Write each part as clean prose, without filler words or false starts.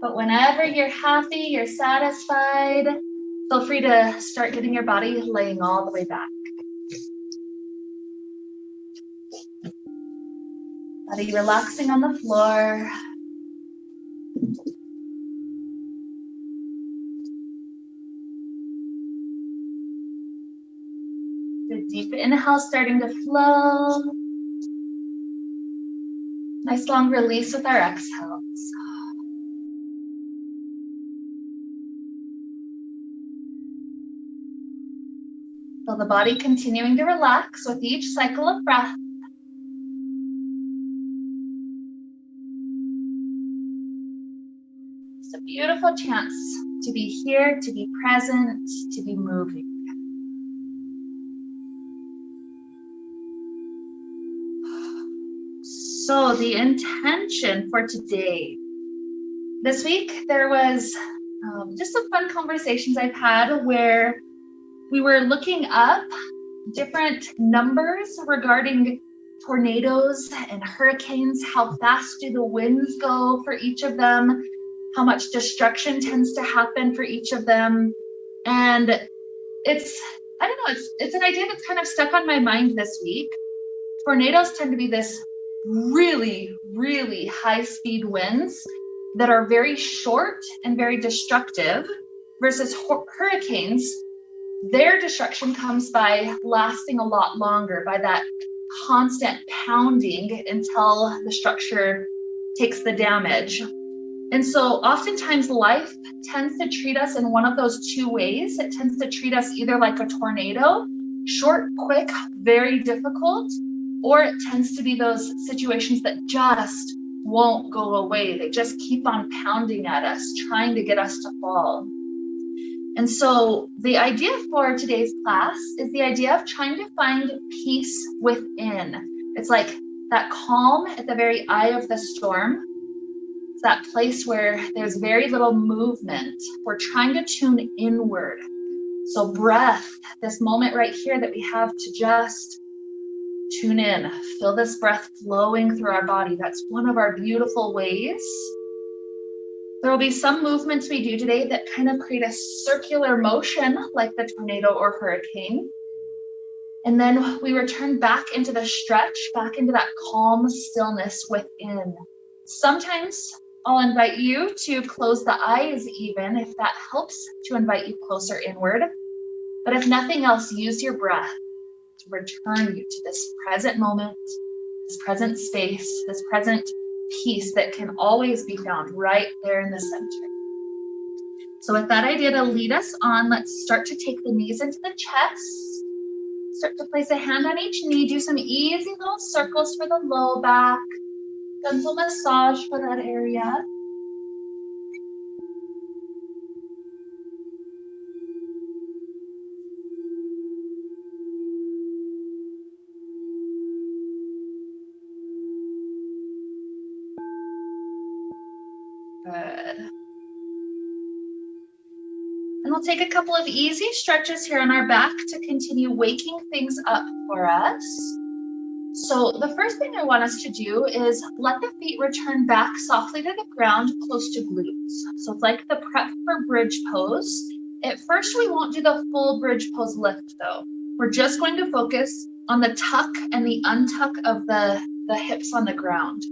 But whenever you're happy, you're satisfied, feel free to start getting your body laying all the way back. Body relaxing on the floor. Good deep inhale starting to flow. Nice long release with our exhales. Feel the body continuing to relax with each cycle of breath. It's a beautiful chance to be here, to be present, to be moving. So the intention for today, this week there was just some fun conversations I've had where we were looking up different numbers regarding tornadoes and hurricanes, how fast do the winds go for each of them, how much destruction tends to happen for each of them. And it's an idea that's kind of stuck on my mind this week. Tornadoes tend to be this really, really high speed winds that are very short and very destructive, versus hurricanes. Their destruction comes by lasting a lot longer, by that constant pounding until the structure takes the damage. And so oftentimes life tends to treat us in one of those two ways. It tends to treat us either like a tornado, short, quick, very difficult, or it tends to be those situations that just won't go away. They just keep on pounding at us, trying to get us to fall. And so the idea for today's class is the idea of trying to find peace within. It's like that calm at the very eye of the storm. It's that place where there's very little movement. We're trying to tune inward. So breath, this moment right here that we have to just tune in, feel this breath flowing through our body. That's one of our beautiful ways. There will be some movements we do today that kind of create a circular motion like the tornado or hurricane. And then we return back into the stretch, back into that calm stillness within. Sometimes I'll invite you to close the eyes even, if that helps to invite you closer inward. But if nothing else, use your breath to return you to this present moment, this present space, this present peace that can always be found right there in the center. So with that idea to lead us on, let's start to take the knees into the chest. Start to place a hand on each knee. Do some easy little circles for the low back. Gentle massage for that area. Good. And we'll take a couple of easy stretches here on our back to continue waking things up for us. So the first thing I want us to do is let the feet return back softly to the ground, close to glutes. So it's like the prep for bridge pose. At first, we won't do the full bridge pose lift though. We're just going to focus on the tuck and the untuck of the hips on the ground.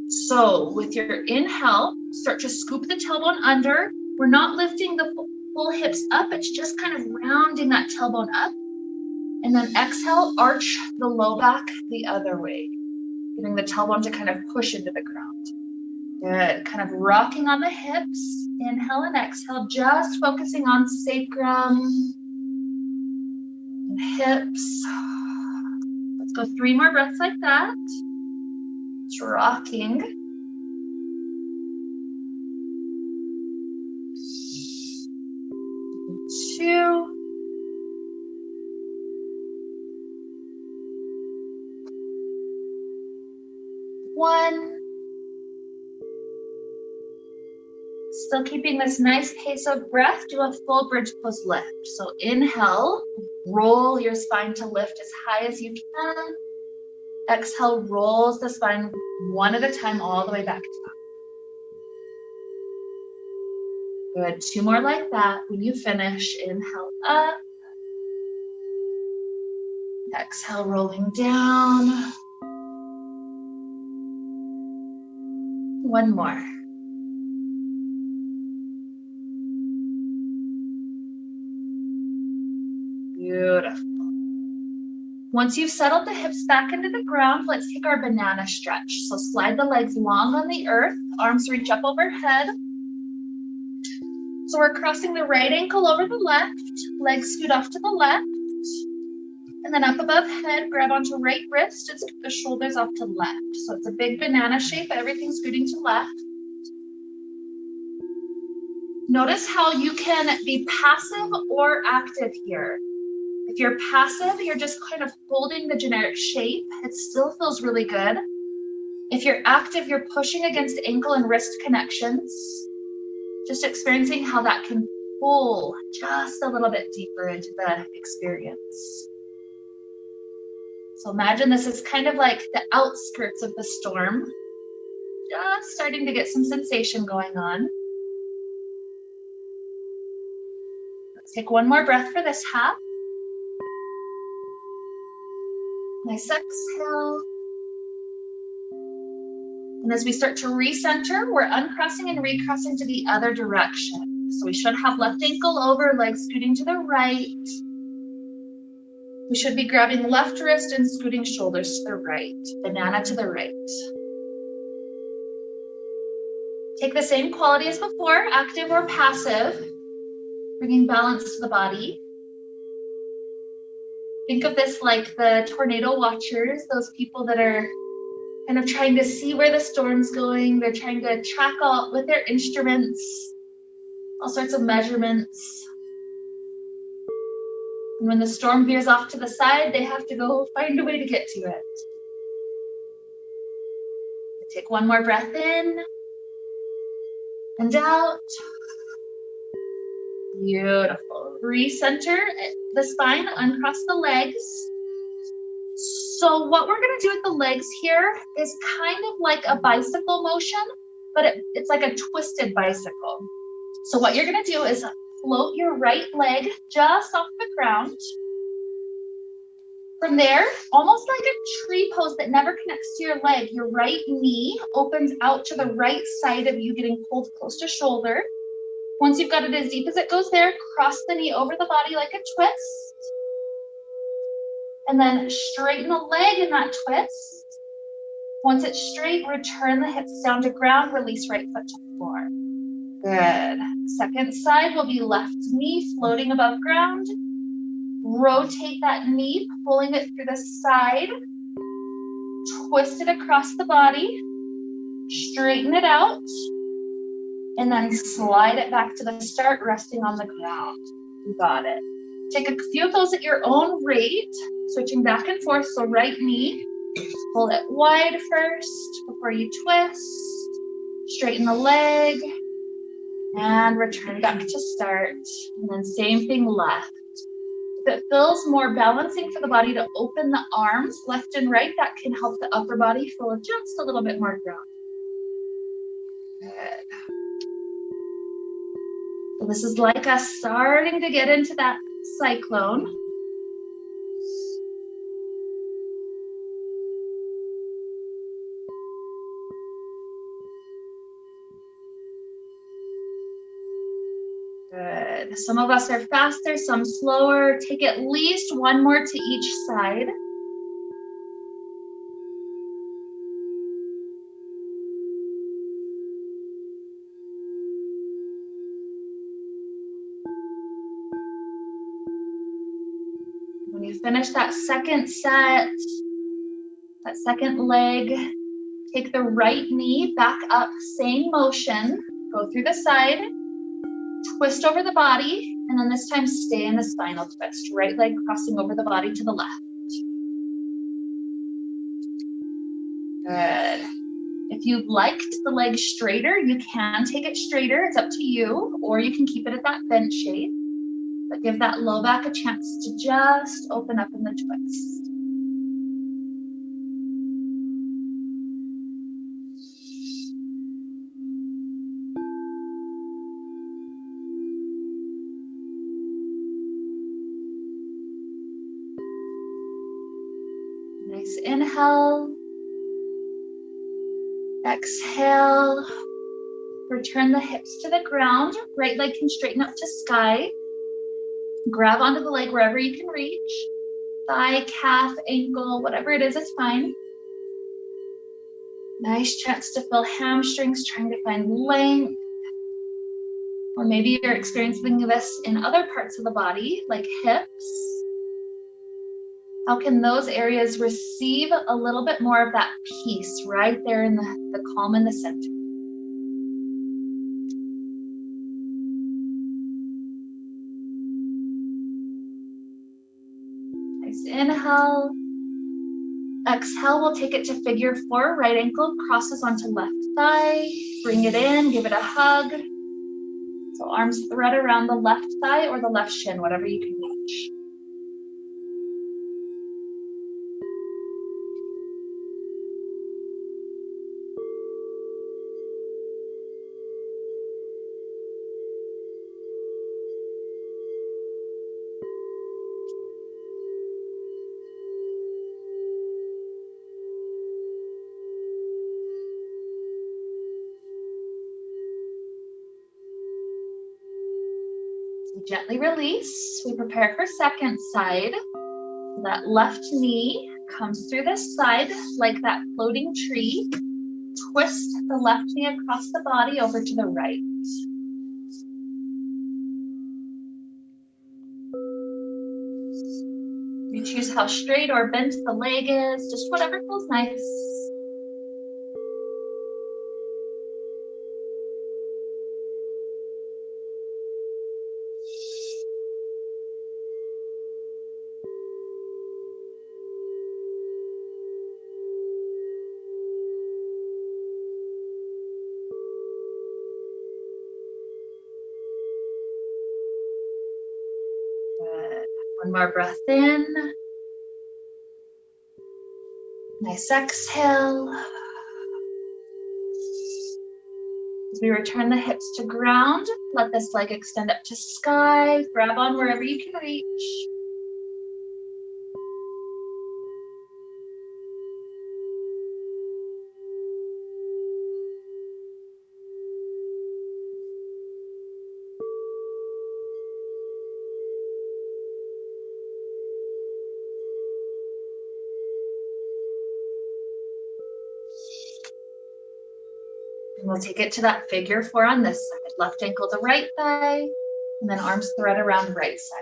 So with your inhale, start to scoop the tailbone under. We're not lifting the full hips up. It's just kind of rounding that tailbone up. And then exhale, arch the low back the other way, getting the tailbone to kind of push into the ground. Good. Kind of rocking on the hips. Inhale and exhale, just focusing on sacrum and hips. Let's go 3 more breaths like that. Just rocking. 2. 1. Still keeping this nice pace of breath, do a full bridge pose lift. So inhale, roll your spine to lift as high as you can. Exhale, rolls the spine one at a time all the way back down. Good. 2 more like that. When you finish, inhale up. Exhale, rolling down. 1 more. Beautiful. Once you've settled the hips back into the ground, let's take our banana stretch. So slide the legs long on the earth, arms reach up overhead. So we're crossing the right ankle over the left, legs scoot off to the left, and then up above head, grab onto right wrist and scoot the shoulders off to left. So it's a big banana shape, everything scooting to left. Notice how you can be passive or active here. If you're passive, you're just kind of holding the generic shape. It still feels really good. If you're active, you're pushing against ankle and wrist connections. Just experiencing how that can pull just a little bit deeper into the experience. So imagine this is kind of like the outskirts of the storm. Just starting to get some sensation going on. Let's take 1 more breath for this half. Nice exhale. And as we start to recenter, we're uncrossing and recrossing to the other direction. So we should have left ankle over, legs scooting to the right. We should be grabbing left wrist and scooting shoulders to the right, banana to the right. Take the same quality as before, active or passive, bringing balance to the body. Think of this like the tornado watchers, those people that are kind of trying to see where the storm's going. They're trying to track out with their instruments, all sorts of measurements. And when the storm veers off to the side, they have to go find a way to get to it. Take 1 more breath in and out. Beautiful. Recenter the spine, uncross the legs. So what we're going to do with the legs here is kind of like a bicycle motion, but it's like a twisted bicycle. So what you're going to do is float your right leg just off the ground. From there, almost like a tree pose that never connects to your leg, your right knee opens out to the right side of you, getting pulled close to shoulder. Once you've got it as deep as it goes there, cross the knee over the body like a twist. And then straighten the leg in that twist. Once it's straight, return the hips down to ground, release right foot to floor. Good. Second side will be left knee floating above ground. Rotate that knee, pulling it through the side. Twist it across the body. Straighten it out. And then slide it back to the start, resting on the ground. You got it. Take a few of those at your own rate, switching back and forth. So right knee, pull it wide first before you twist. Straighten the leg and return back to start. And then same thing left. If it feels more balancing for the body to open the arms left and right, that can help the upper body feel just a little bit more grounded. Good. So this is like us starting to get into that cyclone. Good. Some of us are faster, some slower. Take at least 1 more to each side. When you finish that second set, that second leg, take the right knee back up, same motion, go through the side, twist over the body, and then this time stay in the spinal twist. Right leg crossing over the body to the left. Good. If you liked the leg straighter, you can take it straighter. It's up to you, or you can keep it at that bench shape. But give that low back a chance to just open up in the twist. Nice inhale. Exhale. Return the hips to the ground. Right leg can straighten up to sky. Grab onto the leg wherever you can reach. Thigh, calf, ankle, whatever it is, it's fine. Nice chance to feel hamstrings, trying to find length. Or maybe you're experiencing this in other parts of the body, like hips. How can those areas receive a little bit more of that peace right there in the calm in the center? Nice inhale. Exhale, we'll take it to figure four. Right ankle crosses onto left thigh. Bring it in, give it a hug. So arms thread around the left thigh or the left shin, whatever you can reach. Gently release. We prepare for second side. That left knee comes through this side like that floating tree. Twist the left knee across the body over to the right. You choose how straight or bent the leg is, just whatever feels nice. Good. One more breath in. Nice exhale. As we return the hips to ground, let this leg extend up to sky. Grab on wherever you can reach. And we'll take it to that figure four on this side. Left ankle to right thigh, and then arms thread around right side.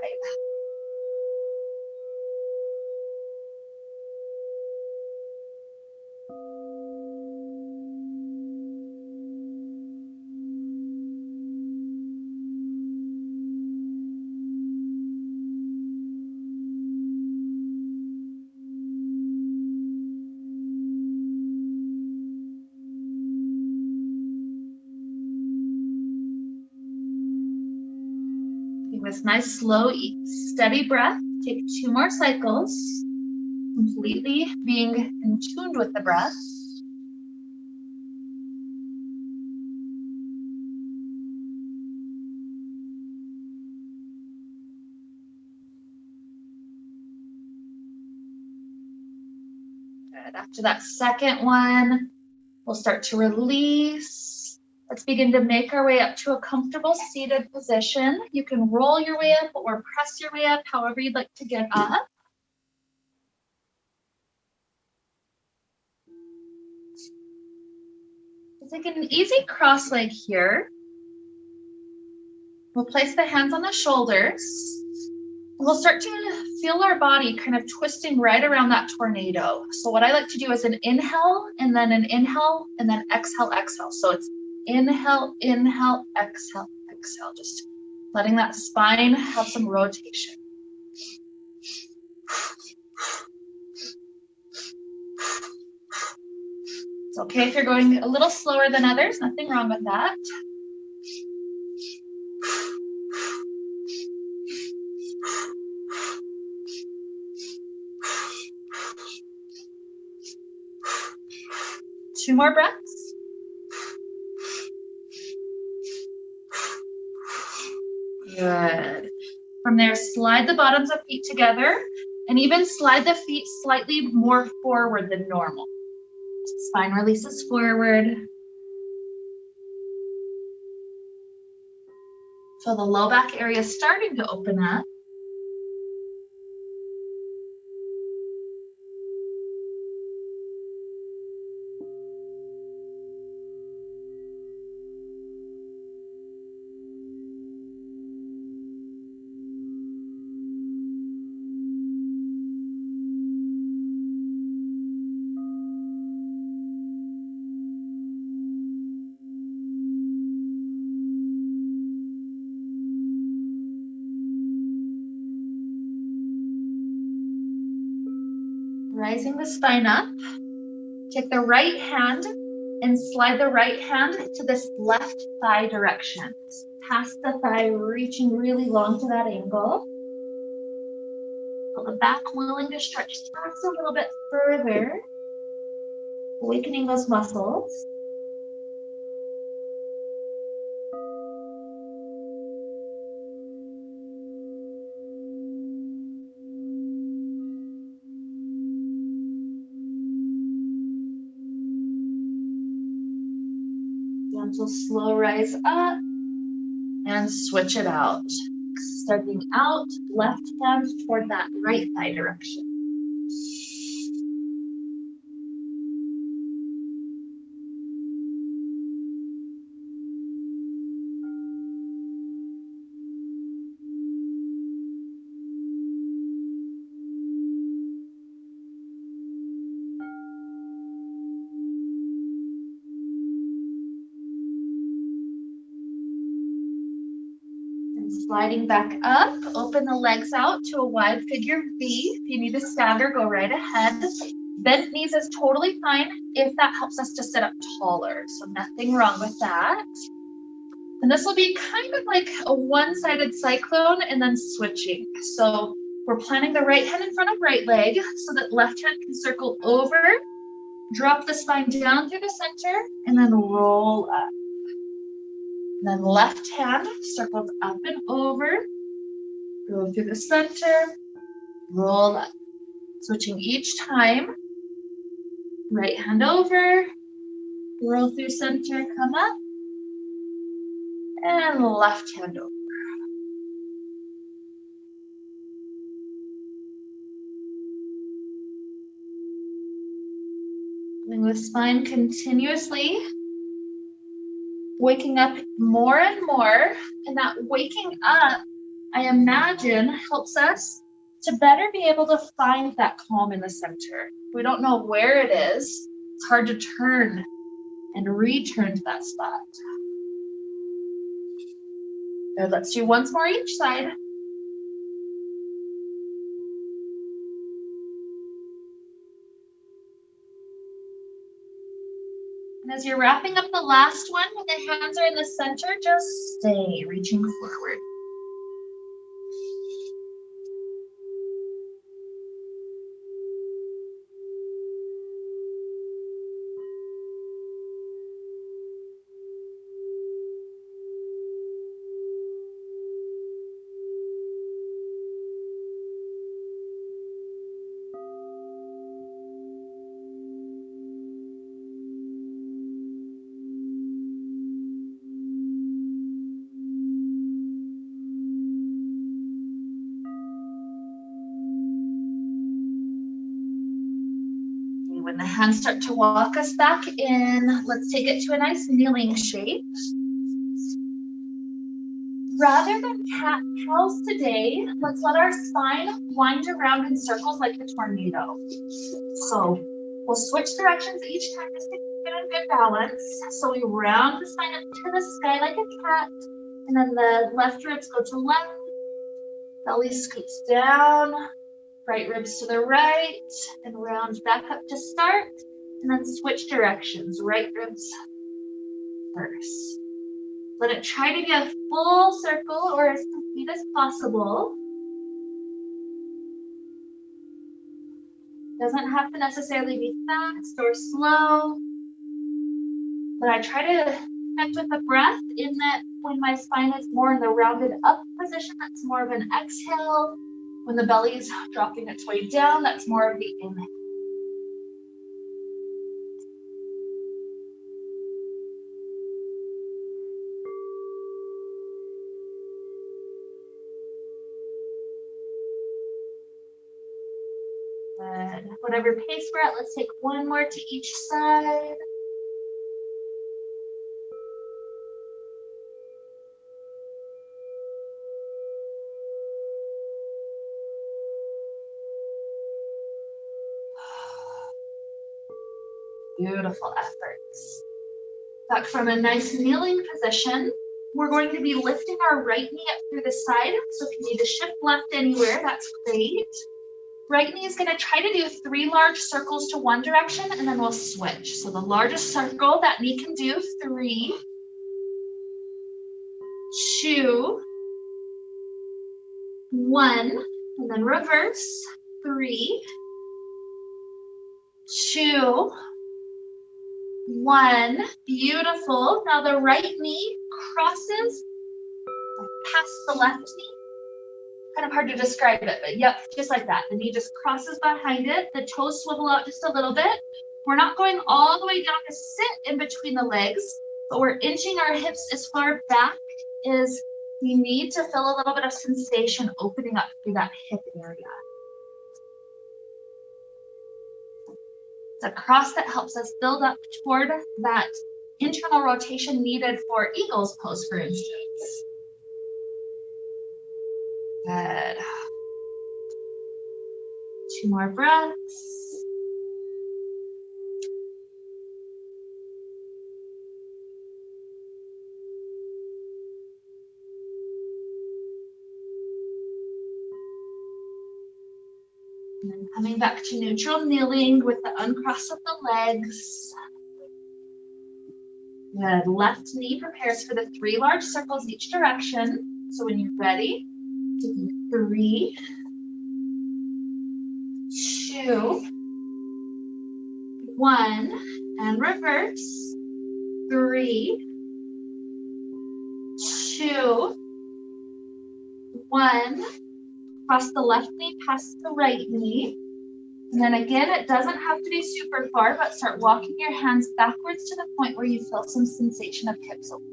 This nice, slow, steady breath. Take 2 more cycles, completely being in tune with the breath. Good. After that second one, we'll start to release. Let's begin to make our way up to a comfortable seated position. You can roll your way up or press your way up, however you'd like to get up. Take an easy cross leg here. We'll place the hands on the shoulders. We'll start to feel our body kind of twisting right around that tornado. So what I like to do is an inhale, and then an inhale, and then exhale, exhale. So it's inhale, inhale, exhale, exhale. Just letting that spine have some rotation. It's okay if you're going a little slower than others, nothing wrong with that. Two more breaths. Good. From there, slide the bottoms of feet together And even slide the feet slightly more forward than normal. Spine releases forward. Feel the low back area starting to open up. Rising the spine up, take the right hand and slide the right hand to this left thigh direction. Past the thigh, reaching really long to that angle. Feel the back willing to stretch just a little bit further, awakening those muscles. Gentle, slow rise up and switch it out. Starting out, left hand toward that right thigh direction. Sliding back up, open the legs out to a wide figure V. If you need to stand or go right ahead. Bent knees is totally fine if that helps us to sit up taller. So nothing wrong with that. And this will be kind of like a one-sided cyclone and then switching. So we're planting the right hand in front of right leg so that left hand can circle over, drop the spine down through the center, and then roll up. And then left hand circles up and over, go through the center, roll up. Switching each time. Right hand over, roll through center, come up, and left hand over. Moving the spine continuously. Waking up more and more, and that waking up, I imagine, helps us to better be able to find that calm in the center. We don't know where it is. It's hard to turn and return to that spot. Good, let's do once more each side. And as you're wrapping up the last one, when the hands are in the center, just stay reaching forward. When the hands start to walk us back in, let's take it to a nice kneeling shape. Rather than cat-cows today, let's let our spine wind around in circles like a tornado. So we'll switch directions each time just to keep it in good balance. So we round the spine up to the sky like a cat, and then the left ribs go to left, belly scoots down, right ribs to the right, and round back up to start, and then switch directions, right ribs first. Let it try to be a full circle or as complete as possible. Doesn't have to necessarily be fast or slow, but I try to connect with the breath in that when my spine is more in the rounded up position, that's more of an exhale. When the belly's dropping its way down, that's more of the inhale. Good. Whatever pace we're at, let's take one more to each side. Beautiful efforts. Back from a nice kneeling position, we're going to be lifting our right knee up through the side. So if you need to shift left anywhere, that's great. Right knee is going to try to do 3 large circles to one direction, and then we'll switch. So the largest circle that knee can do, 3, 2, 1, and then reverse, 3, 2, 1. Beautiful. Now the right knee crosses past the left knee. Kind of hard to describe it, but yep, just like that. The knee just crosses behind it. The toes swivel out just a little bit. We're not going all the way down to sit in between the legs, but we're inching our hips as far back as we need to feel a little bit of sensation opening up through that hip area. It's a cross that helps us build up toward that internal rotation needed for eagle's pose, for instance. Good. 2 more breaths. And then coming back to neutral kneeling with the uncross of the legs. Good. Left knee prepares for the 3 large circles each direction. So when you're ready, 3, 2, 1, and reverse. 3, 2, 1. Cross the left knee past the right knee. And then again, it doesn't have to be super far, but start walking your hands backwards to the point where you feel some sensation of hips open.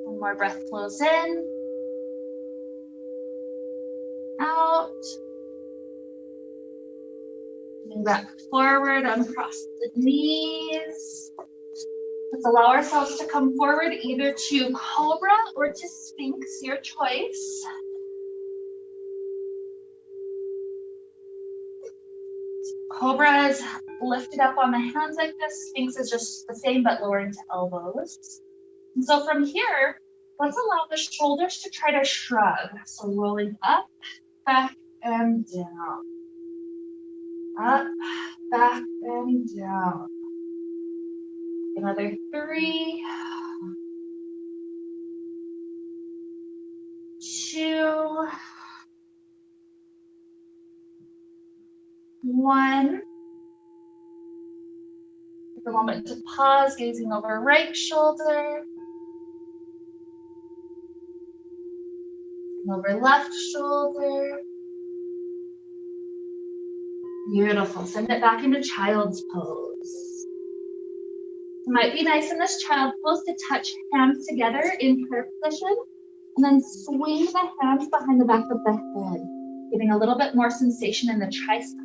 One more breath flows in, out. Moving back forward, uncross the knees. Let's allow ourselves to come forward either to cobra or to sphinx, your choice. Cobra is lifted up on the hands like this. Sphinx is just the same, but lower into elbows. And so from here, let's allow the shoulders to try to shrug. So rolling up, back, and down. Up, back, and down. Another 3, 2, 1. Take a moment to pause, gazing over right shoulder. Over left shoulder. Beautiful. Send it back into child's pose. It might be nice in this child pose to touch hands together in prayer position and then swing the hands behind the back of the head, getting a little bit more sensation in the triceps.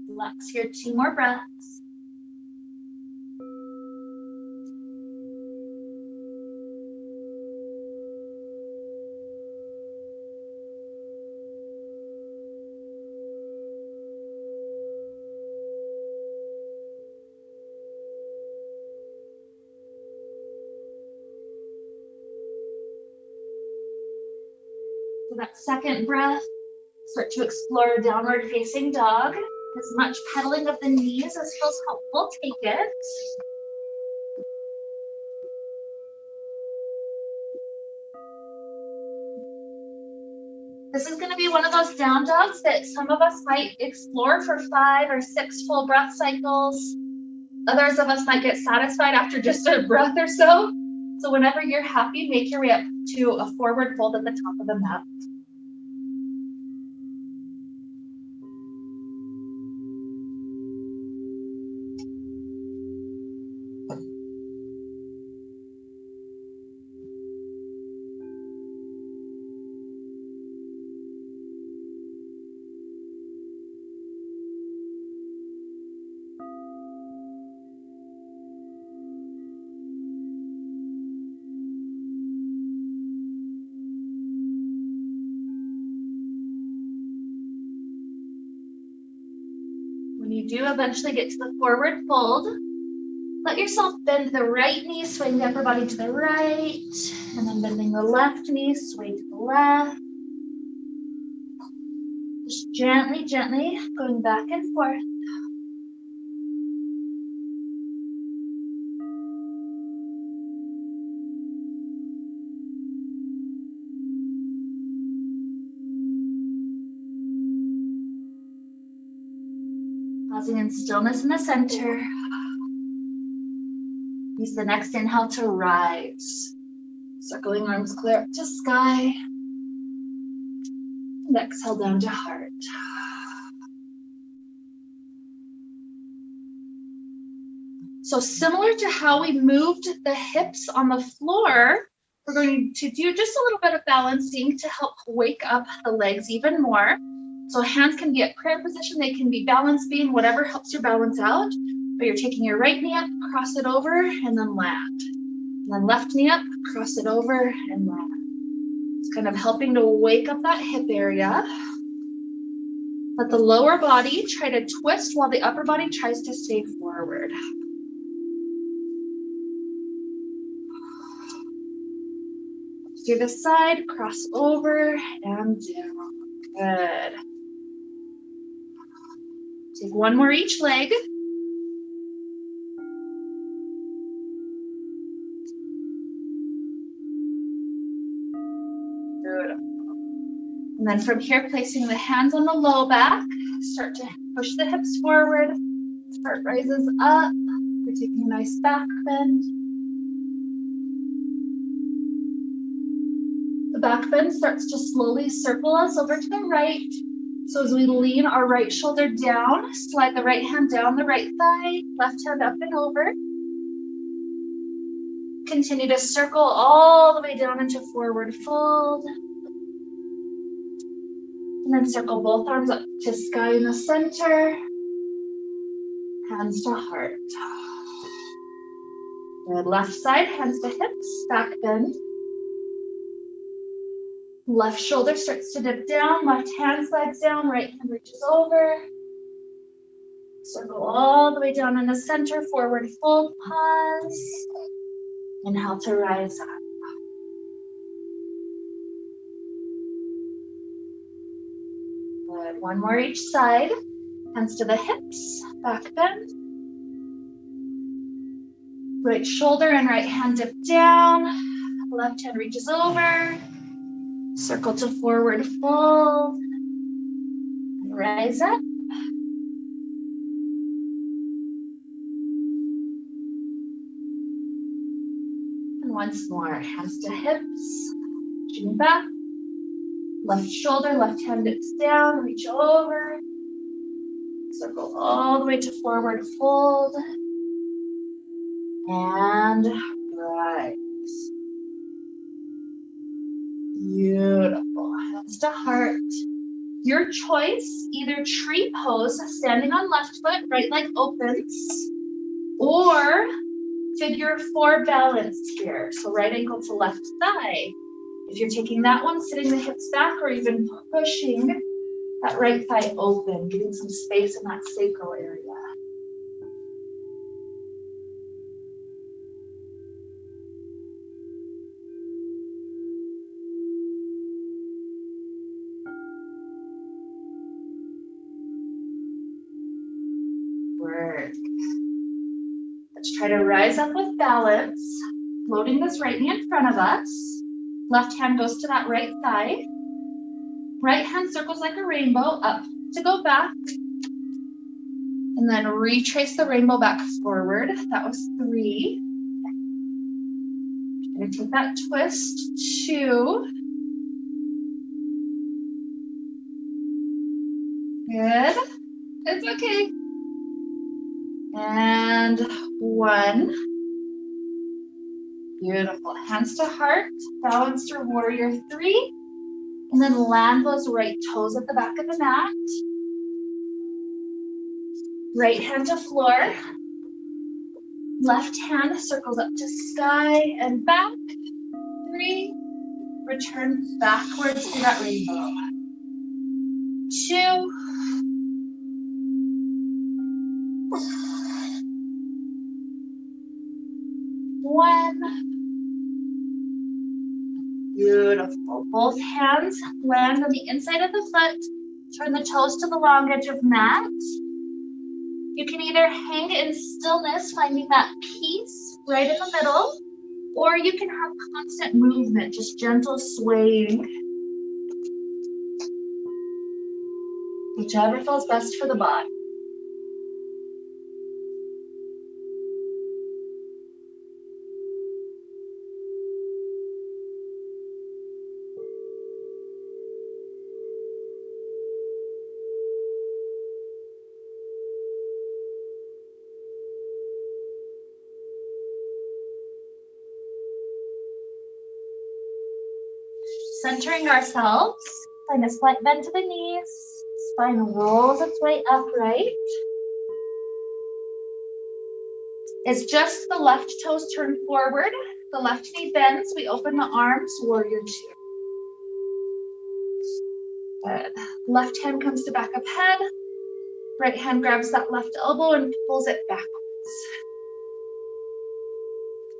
Relax here, 2 more breaths. For that second breath, start to explore downward facing dog. As much pedaling of the knees as feels helpful, take it. This is going to be one of those down dogs that some of us might explore for 5 or 6 full breath cycles. Others of us might get satisfied after just a breath or so. So whenever you're happy, make your way up to a forward fold at the top of the mat. When you do eventually get to the forward fold, let yourself bend the right knee, swing the upper body to the right, and then bending the left knee, sway to the left. Just gently, gently going back and forth. Pausing in stillness in the center. Use the next inhale to rise. Circling arms clear up to sky. And exhale down to heart. So similar to how we moved the hips on the floor, we're going to do just a little bit of balancing to help wake up the legs even more. So hands can be at prayer position, they can be balance beam, whatever helps your balance out. But you're taking your right knee up, cross it over, and then land. And then left knee up, cross it over, and land. It's kind of helping to wake up that hip area. Let the lower body try to twist while the upper body tries to stay forward. To the side, cross over, and down. Good. Take one more each leg. Beautiful. And then from here, placing the hands on the low back, start to push the hips forward. Heart rises up. We're taking a nice back bend. The back bend starts to slowly circle us over to the right. So as we lean our right shoulder down, slide the right hand down the right thigh, left hand up and over. Continue to circle all the way down into forward fold. And then circle both arms up to sky in the center. Hands to heart. Good. Left side, hands to hips, back bend. Left shoulder starts to dip down, left hand slides down, right hand reaches over. Circle all the way down in the center, forward fold, pause. Inhale to rise up. Good. One more each side. Hands to the hips, back bend. Right shoulder and right hand dip down. Left hand reaches over. Circle to forward fold. And rise up. And once more, hands to hips, reaching back. Left shoulder, left hand dips down, reach over. Circle all the way to forward fold. And rise. Beautiful. Hands to heart. Your choice, either tree pose, standing on left foot, right leg opens, or figure 4 balance here. So right ankle to left thigh. If you're taking that one, sitting the hips back or even pushing that right thigh open, getting some space in that sacral area. Let's try to rise up with balance, floating this right knee in front of us. Left hand goes to that right thigh. Right hand circles like a rainbow up to go back. And then retrace the rainbow back forward. That was 3. I'm going to take that twist, 2. Good. It's okay. And 1. Beautiful. Hands to heart, balanced or warrior 3. And then land those right toes at the back of the mat. Right hand to floor. Left hand circles up to sky and back. 3. Return backwards to that rainbow. 2. 1. Beautiful. Both hands land on the inside of the foot. Turn the toes to the long edge of mat. You can either hang in stillness, finding that peace right in the middle, or you can have constant movement, just gentle swaying. Whichever feels best for the body. Centering ourselves, find a slight bend to the knees, spine rolls its way upright. It's just the left toes turn forward, the left knee bends, we open the arms, warrior 2. Good. Left hand comes to back of head, right hand grabs that left elbow and pulls it backwards.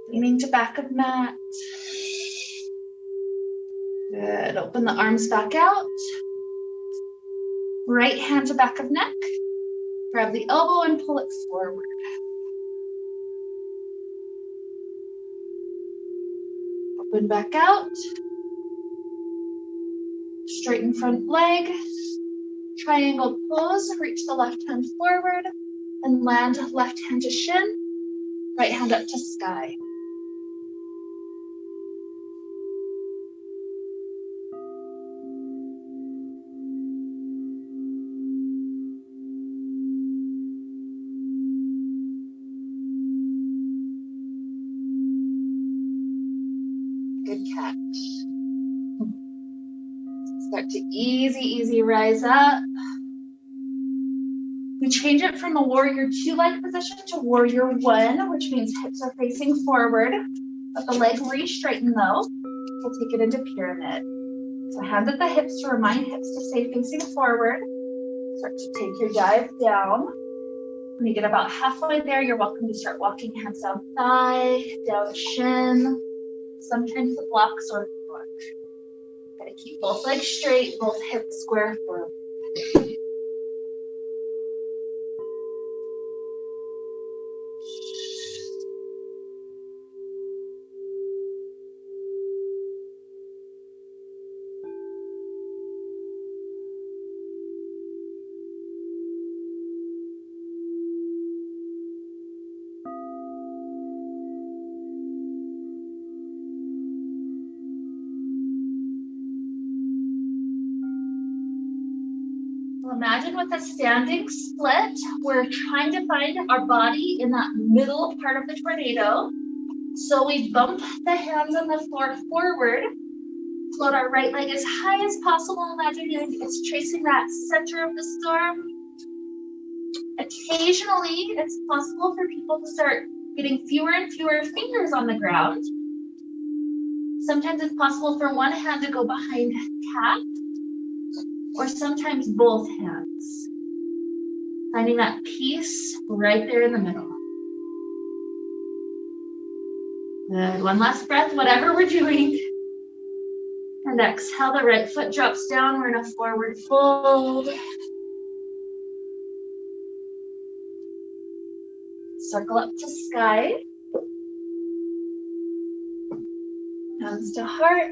Leaning to back of mat. Good. Open the arms back out. Right hand to back of neck. Grab the elbow and pull it forward. Open back out. Straighten front leg. Triangle pose. Reach the left hand forward and land left hand to shin. Right hand up to sky. Good catch. Start to easy rise up. We change it from a warrior 2-leg position to warrior 1, which means hips are facing forward, but the leg re-straighten though. We'll take it into pyramid. So hands at the hips to remind hips to stay facing forward. Start to take your dive down. When you get about halfway there, you're welcome to start walking hands down thigh, down shin. Sometimes the blocks or foot. Gotta keep both legs straight, both hips square forward. Imagine with a standing split, we're trying to find our body in that middle part of the tornado. So we bump the hands on the floor forward, float our right leg as high as possible. Imagine it's tracing that center of the storm. Occasionally, it's possible for people to start getting fewer and fewer fingers on the ground. Sometimes it's possible for one hand to go behind cat, or sometimes both hands. Finding that peace right there in the middle. Good, one last breath, whatever we're doing. And exhale, the right foot drops down, we're in a forward fold. Circle up to sky. Hands to heart.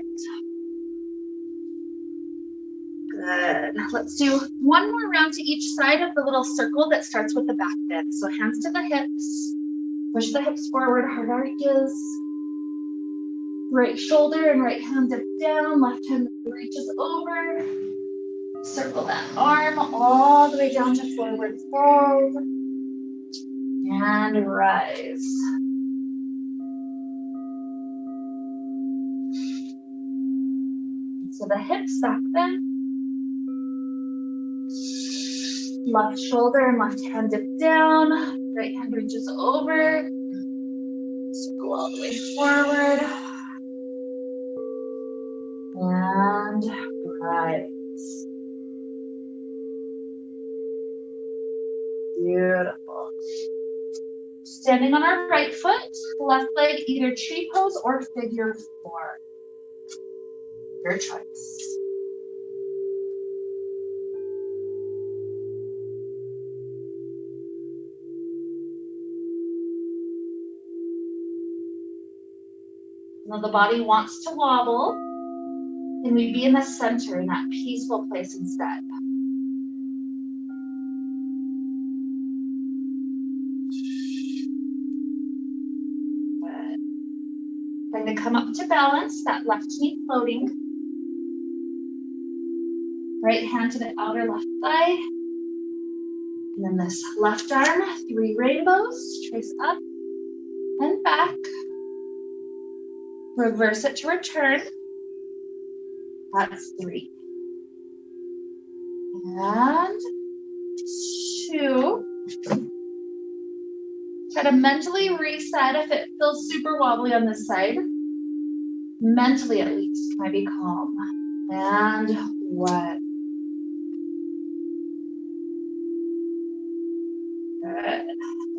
Good. Let's do one more round to each side of the little circle that starts with the back bend. So hands to the hips. Push the hips forward, heart arches. Right shoulder and right hand dip down. Left hand reaches over. Circle that arm all the way down to forward fold. And rise. So the hips back bend. Left shoulder and left hand dip down. Right hand reaches over. Circle all the way forward. And rise. Beautiful. Standing on our right foot, left leg either tree pose or figure four. Your choice. Now the body wants to wobble, and we be in the center in that peaceful place instead. Good. Going to come up to balance, that left knee floating. Right hand to the outer left thigh. And then this left arm, 3 rainbows, trace up and back. Reverse it to return. That's 3. And 2. Try to mentally reset if it feels super wobbly on this side. Mentally at least, try to be calm. And 1. Good.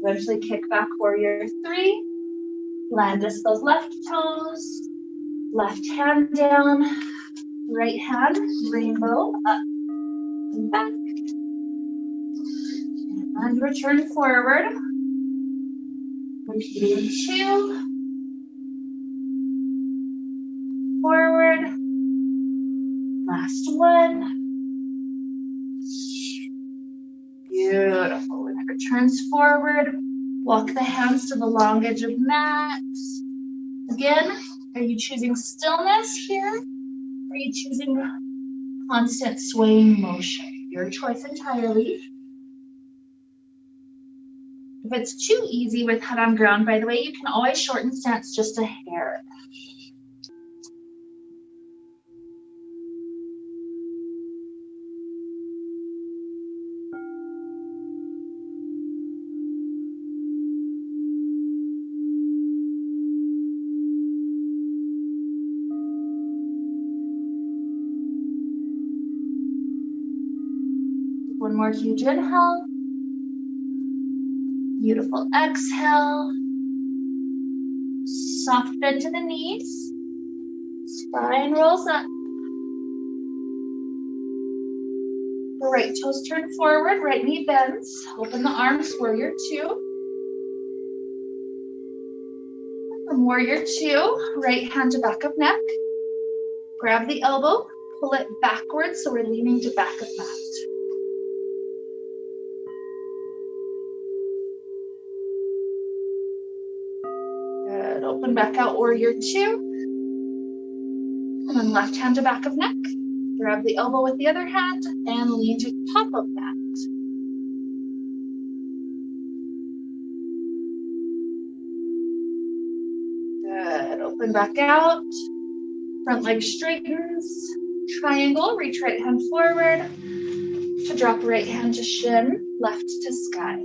Eventually kick back, warrior 3. Land just those left toes. Left hand down. Right hand, rainbow, up and back. And return forward. Repeating 2. Forward. Last 1. Beautiful. When it returns forward, walk the hands to the long edge of mat. Again, are you choosing stillness here? Or are you choosing constant swaying motion? Your choice entirely. If it's too easy with head on ground, by the way, you can always shorten stance just a hair. One more huge inhale. Beautiful exhale. Soft bend to the knees. Spine rolls up. The right toes turn forward, right knee bends. Open the arms, warrior 2. From warrior 2, right hand to back of neck. Grab the elbow, pull it backwards so we're leaning to back of mat. Good, open back out, warrior 2. And then left hand to back of neck. Grab the elbow with the other hand and lean to top of mat. Good, open back out. Front leg straightens. Triangle, reach right hand forward. To drop right hand to shin, left to sky.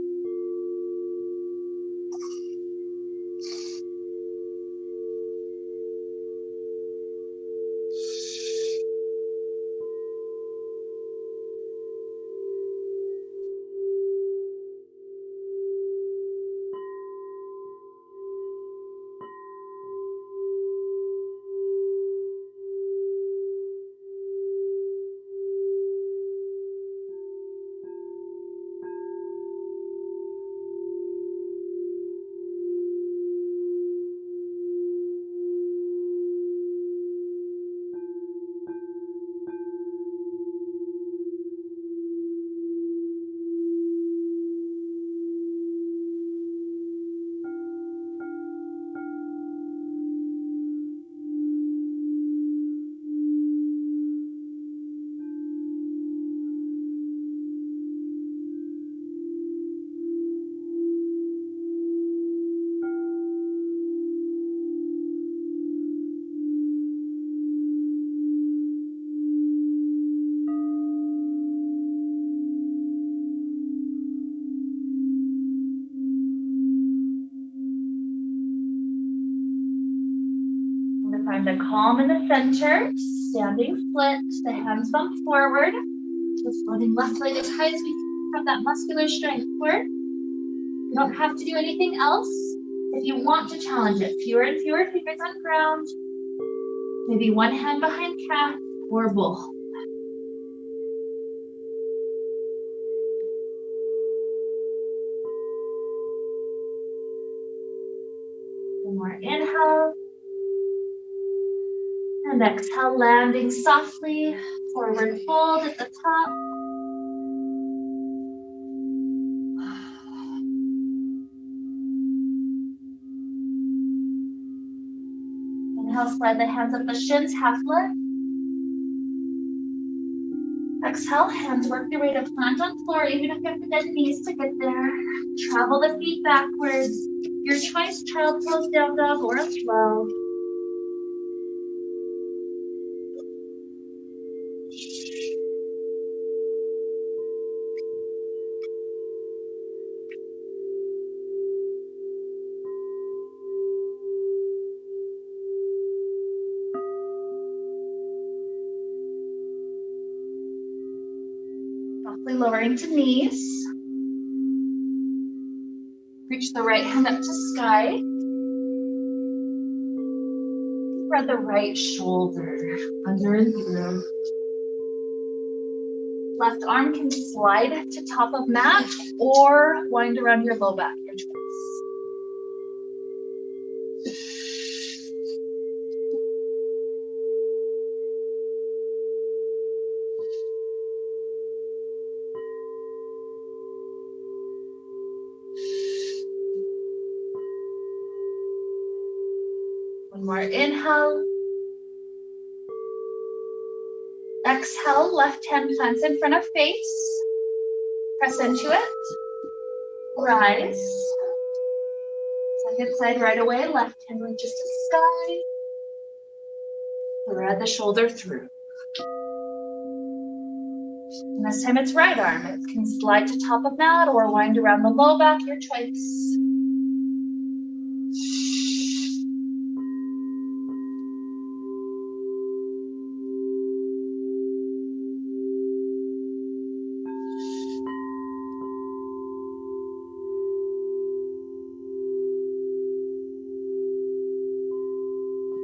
Find the calm in the center, standing split, the hands bump forward. Just floating left leg as high as we can. Have that muscular strength work. You don't have to do anything else. If you want to challenge it, fewer and fewer fingers on ground. Maybe one hand behind calf or both. One more inhale. And exhale, landing softly. Forward fold at the top. Inhale, slide the hands up the shins, half lift. Exhale, hands work their way to plant on floor, even if you have to bend knees to get there. Travel the feet backwards. Your choice, child pose, down dog, or a flow. Softly lowering to knees. Reach the right hand up to sky. Spread the right shoulder under and through. Left arm can slide to top of mat or wind around your low back, your choice. One more inhale. Exhale, left hand plants in front of face. Press into it. Rise. Second side right away. Left hand reaches to sky. Thread the shoulder through. And this time it's right arm. It can slide to top of mat or wind around the low back, your choice.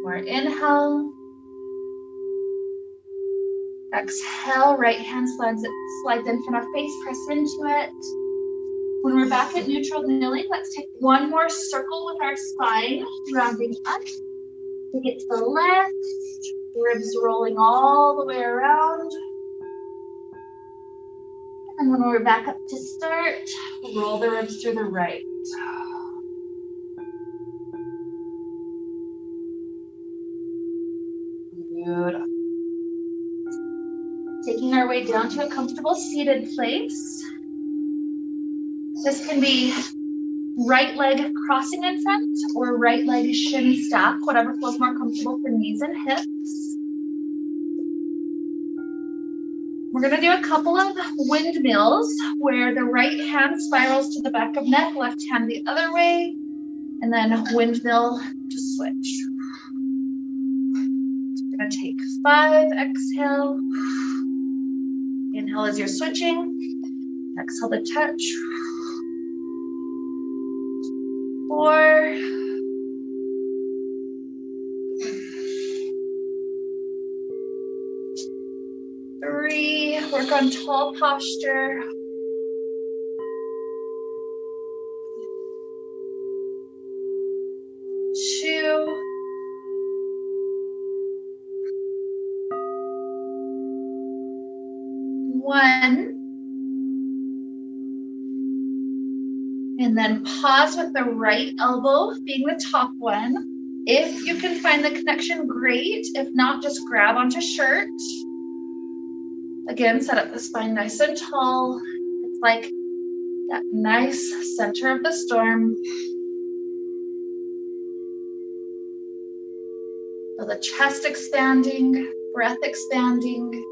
More inhale. Exhale, right hand slides in front of face, press into it. When we're back at neutral kneeling, let's take one more circle with our spine, rounding up. Take it to the left, ribs rolling all the way around. And when we're back up to start, roll the ribs to the right. Beautiful. Taking our way down to a comfortable seated place. This can be right leg crossing in front or right leg shin stack, whatever feels more comfortable for knees and hips. We're going to do a couple of windmills where the right hand spirals to the back of neck, left hand the other way, and then windmill to switch. We're going to take 5, exhale. Inhale as you're switching. Exhale to touch. 4. 3. Work on tall posture. 2. 1. And then pause with the right elbow being the top one. If you can find the connection, great. If not, just grab onto shirt. Again, set up the spine nice and tall. It's like that nice center of the storm. Feel the chest expanding, breath expanding.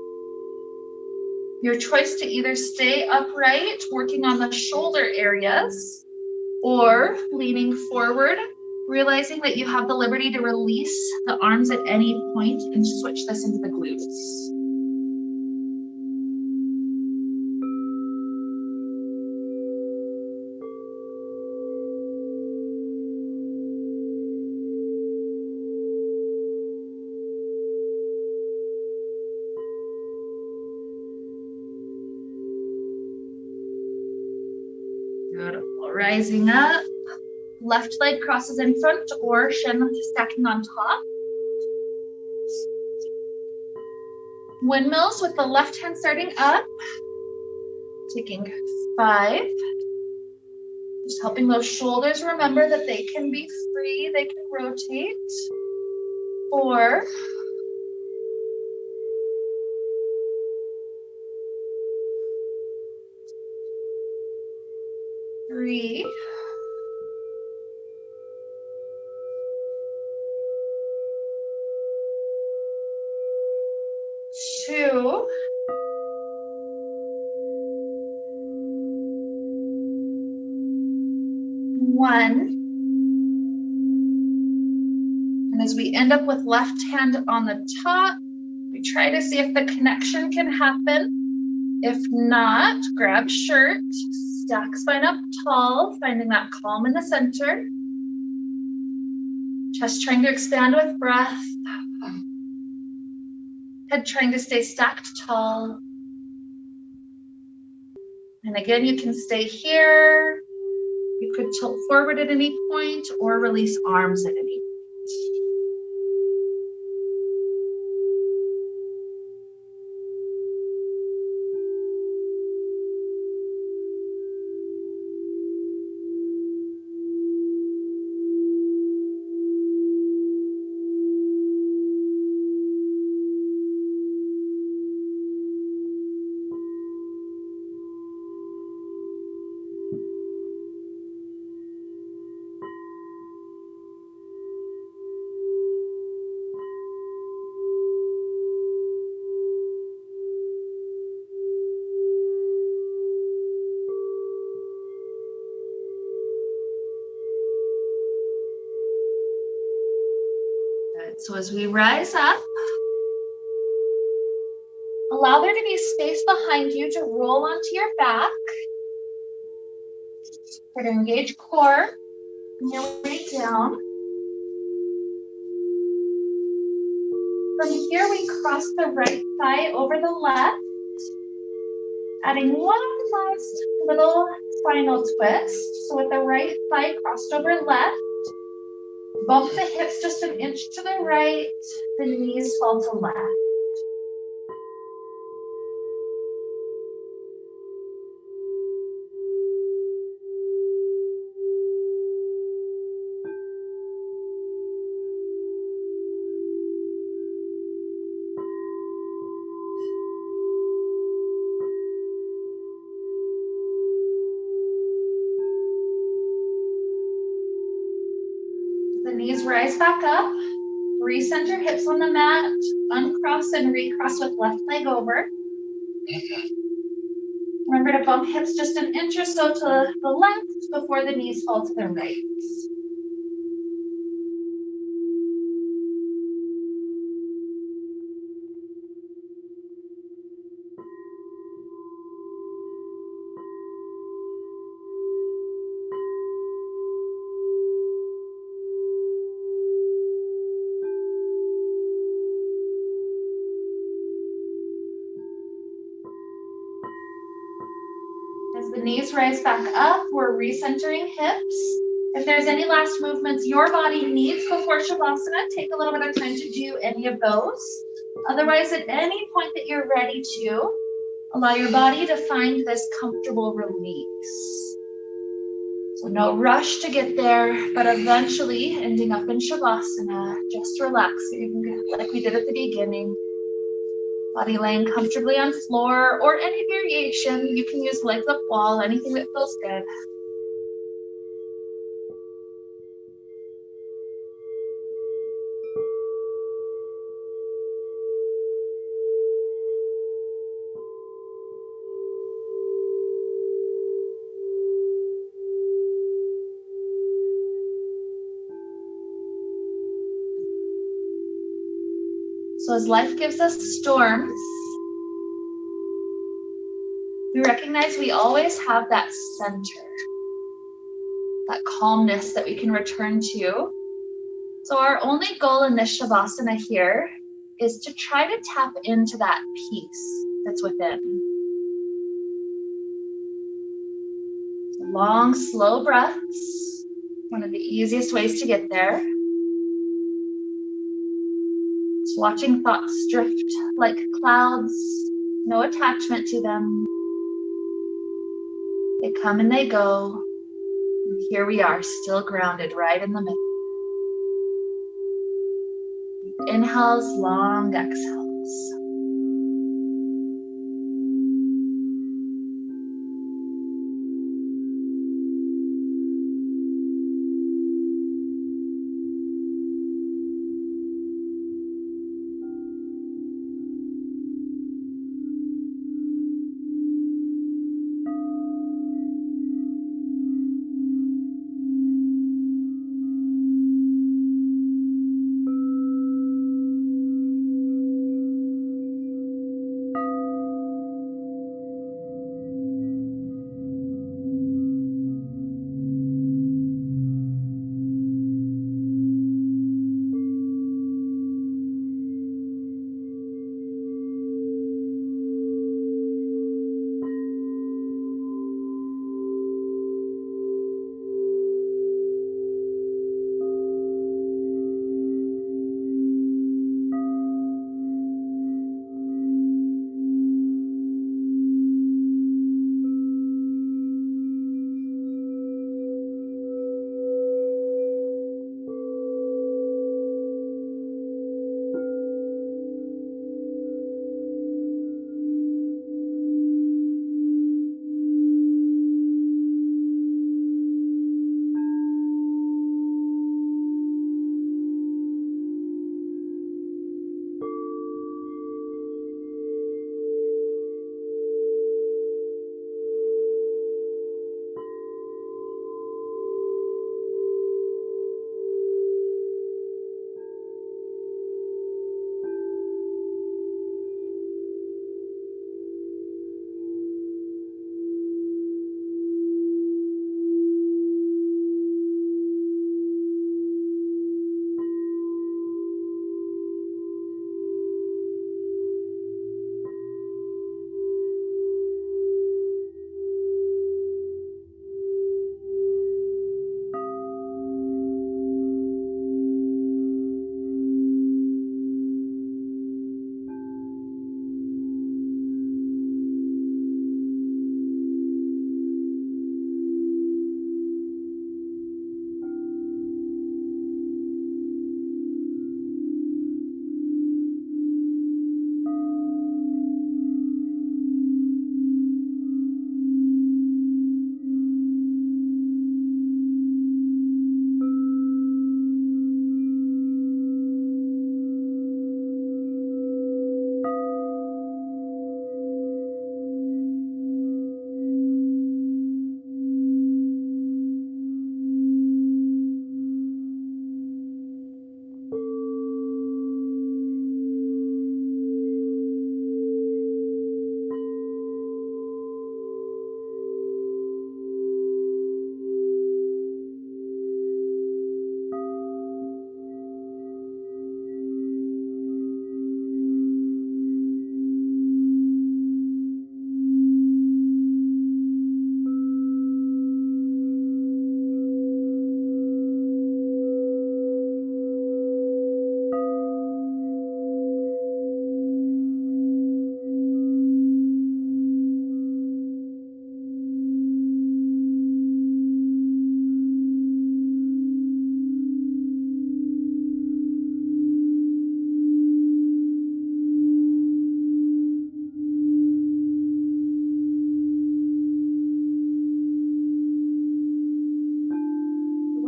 Your choice to either stay upright, working on the shoulder areas, or leaning forward Realizing that you have the liberty to release the arms at any point and switch this into the glutes. Beautiful. Rising up. Left leg crosses in front or shin stacking on top. Windmills with the left hand starting up. Taking 5. Just helping those shoulders remember that they can be free, they can rotate. 4. 3. 2. 1. And as we end up with left hand on the top, we try to see if the connection can happen. If not, grab shirt, stack spine up tall, finding that calm in the center. Chest trying to expand with breath. Head trying to stay stacked tall. And again, you can stay here. You could tilt forward at any point or release arms at any point. So as we rise up, allow there to be space behind you to roll onto your back. Try to engage core and your way down. From here, we cross the right thigh over the left, adding one last little spinal twist. So with the right thigh crossed over left, bump the hips just an inch to the right, the knees fall to left. The knees rise back up, recenter hips on the mat, uncross and recross with left leg over. Remember to bump hips just an inch or so to the left before the knees fall to the right. As the knees rise back up, we're recentering hips. If there's any last movements your body needs before Shavasana, take a little bit of time to do any of those. Otherwise, at any point that you're ready to, allow your body to find this comfortable release. So no rush to get there, but eventually ending up in Shavasana, just relaxing like we did at the beginning. Body laying comfortably on floor or any variation. You can use legs up wall, anything that feels good. So as life gives us storms, we recognize we always have that center, that calmness that we can return to. So our only goal in this Shavasana here is to try to tap into that peace that's within. So long, slow breaths, one of the easiest ways to get there. Just watching thoughts drift like clouds, no attachment to them. They come and they go. And here we are, still grounded right in the middle. Inhales, long exhales.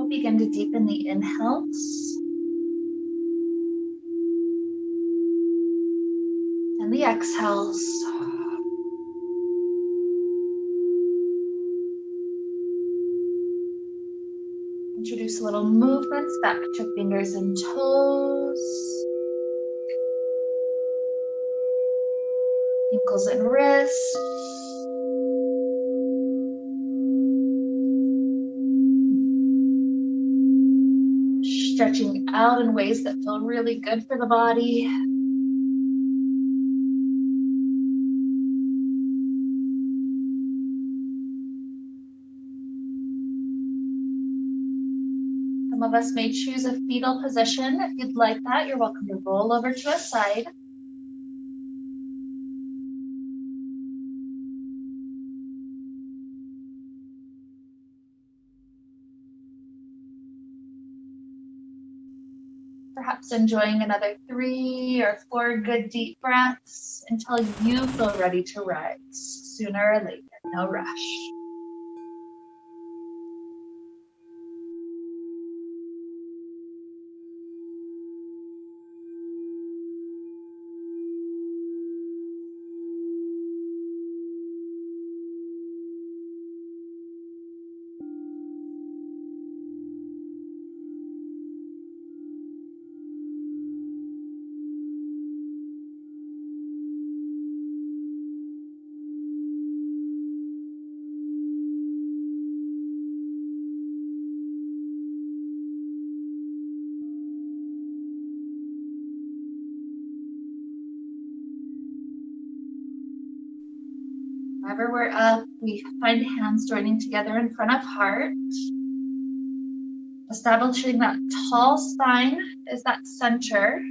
Begin to deepen the inhales and the exhales. Introduce a little movements back to fingers and toes. ankles and wrists. Stretching out in ways that feel really good for the body. Some of us may choose a fetal position. If you'd like that, you're welcome to roll over to a side. Perhaps enjoying another 3 or 4 good deep breaths until you feel ready to rise, sooner or later, no rush. Whenever we're up, we find hands joining together in front of heart. Establishing that tall spine is that center.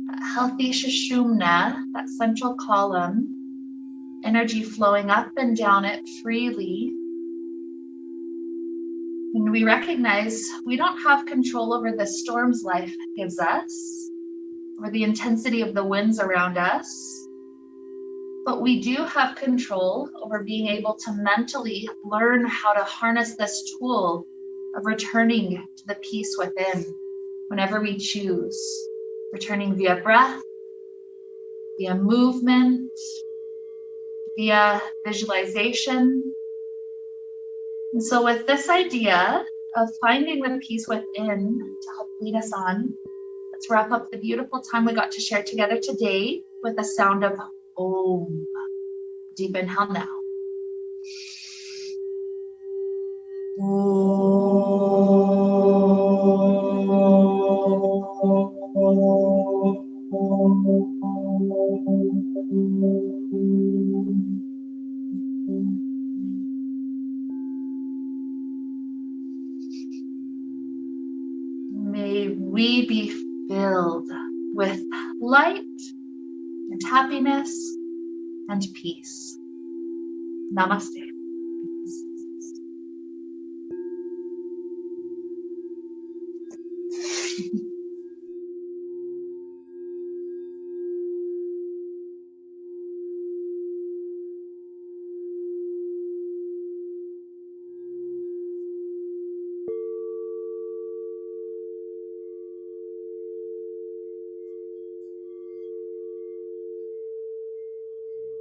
That healthy Sushumna, that central column. Energy flowing up and down it freely. And we recognize we don't have control over the storms life gives us, or the intensity of the winds around us. But we do have control over being able to mentally learn how to harness this tool of returning to the peace within whenever we choose. Returning via breath, via movement, via visualization. And so with this idea of finding the peace within to help lead us on, let's wrap up the beautiful time we got to share together today with the sound of Om. Deep inhale now. May we be filled with light and happiness and peace. Namaste.